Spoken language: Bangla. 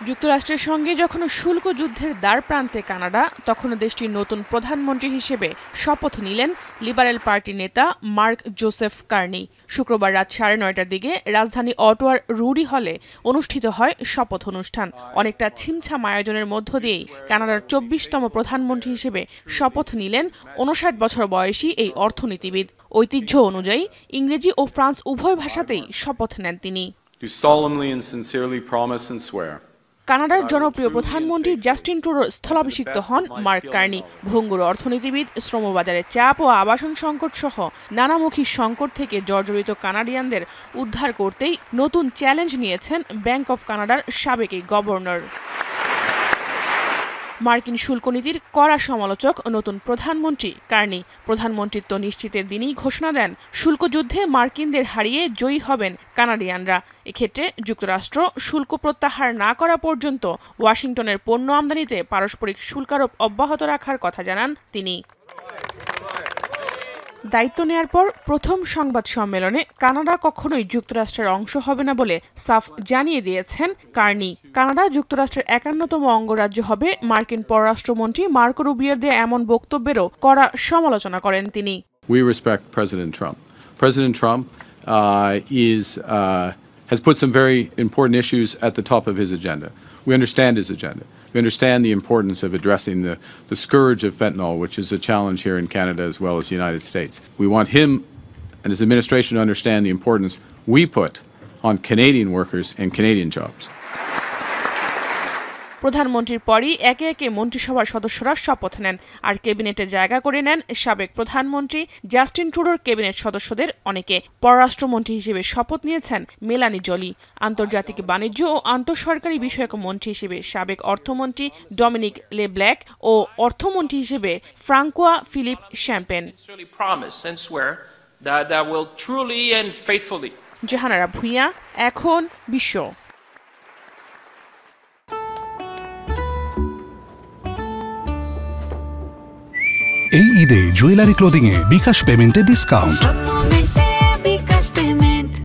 যুক্তরাষ্ট্রের সঙ্গে যখন শুল্ক যুদ্ধের দ্বার প্রান্তে কানাডা, তখন দেশটির নতুন প্রধানমন্ত্রী হিসেবে শপথ নিলেন লিবারেল পার্টির নেতা মার্ক জোসেফ কার্নি। শুক্রবার রাত 9:30টার দিকে রাজধানী অটোয়ার রুডি হলে অনুষ্ঠিত হয় শপথ অনুষ্ঠান। অনেকটা ছিমছাম আয়োজনের মধ্য দিয়েই কানাডার 24তম প্রধানমন্ত্রী হিসেবে শপথ নিলেন 59 বছর বয়সী এই অর্থনীতিবিদ। ঐতিহ্য অনুযায়ী ইংরেজি ও ফ্রান্স উভয় ভাষাতেই শপথ নেন তিনি। কানাডার জনপ্রিয় প্রধানমন্ত্রী জাস্টিন ট্রুডোর স্থলাভিষিক্ত হন মার্ক কার্নি। ভঙ্গুর অর্থনীতিবিদ, শ্রমবাজারের চাপ ও আবাসন সংকট সহ নানামুখী সংকট থেকে জর্জরিত কানাডিয়ানদের উদ্ধার করতেই নতুন চ্যালেঞ্জ নিয়েছেন ব্যাংক অব কানাডার সাবেক এই গভর্নর। মার্কিন শুল্ক নীতির কড়া সমালোচক নতুন প্রধানমন্ত্রী কার্নি প্রধানমন্ত্রিত্ব নিশ্চিতের দিনই ঘোষণা দেন শুল্ক যুদ্ধে মার্কিনদের হারিয়ে জয়ী হবেন কানাডিয়ানরা। এক্ষেত্রে যুক্তরাষ্ট্র শুল্ক প্রত্যাহার না করা পর্যন্ত ওয়াশিংটনের পণ্য আমদানিতে পারস্পরিক শুল্কারোপ অব্যাহত রাখার কথা জানান তিনি। দায়িত্ব নেয়ার পর প্রথম সংবাদ সম্মেলনে কানাডা কখনোই যুক্তরাষ্ট্রের অংশ হবে না বলে সাফ জানিয়ে দিয়েছেন কার্নি। কানাডা যুক্তরাষ্ট্রের 51তম অঙ্গরাজ্য হবে মার্কিন পররাষ্ট্রমন্ত্রী মার্কো রুবিওর দেয়া এমন বক্তব্যেরও কড়া সমালোচনা করেন তিনি। We respect President Trump. President Trump has put some very important issues at the top of his agenda. We understand his agenda. We understand the importance of addressing the scourge of fentanyl, which is a challenge here in Canada as well as the United States. We want him and his administration to understand the importance we put on Canadian workers and Canadian jobs. প্রধানমন্ত্রীর পরই একে একে মন্ত্রিসভার সদস্যরা শপথ নেন আর ক্যাবিনেটে জায়গা করে নেন সাবেক প্রধানমন্ত্রী জাস্টিন ট্রুডোর ক্যাবিনেট সদস্যদের অনেকে। পররাষ্ট্রমন্ত্রী হিসেবে শপথ নিয়েছেন মেলানি জোলি, আন্তর্জাতিক বাণিজ্য ও আন্তঃসরকারি বিষয়ক মন্ত্রী হিসেবে সাবেক অর্থমন্ত্রী ডমিনিক লেব্ল্যাক ও অর্থমন্ত্রী হিসেবে ফ্রাঙ্কোয়া ফিলিপ শ্যাম্পেন। জাহানারা ভুঁইয়া, এখন বিশ্ব। এই ঈদে জুয়েলারি ক্লোদিং এ বিকাশ পেমেন্টে ডিসকাউন্ট।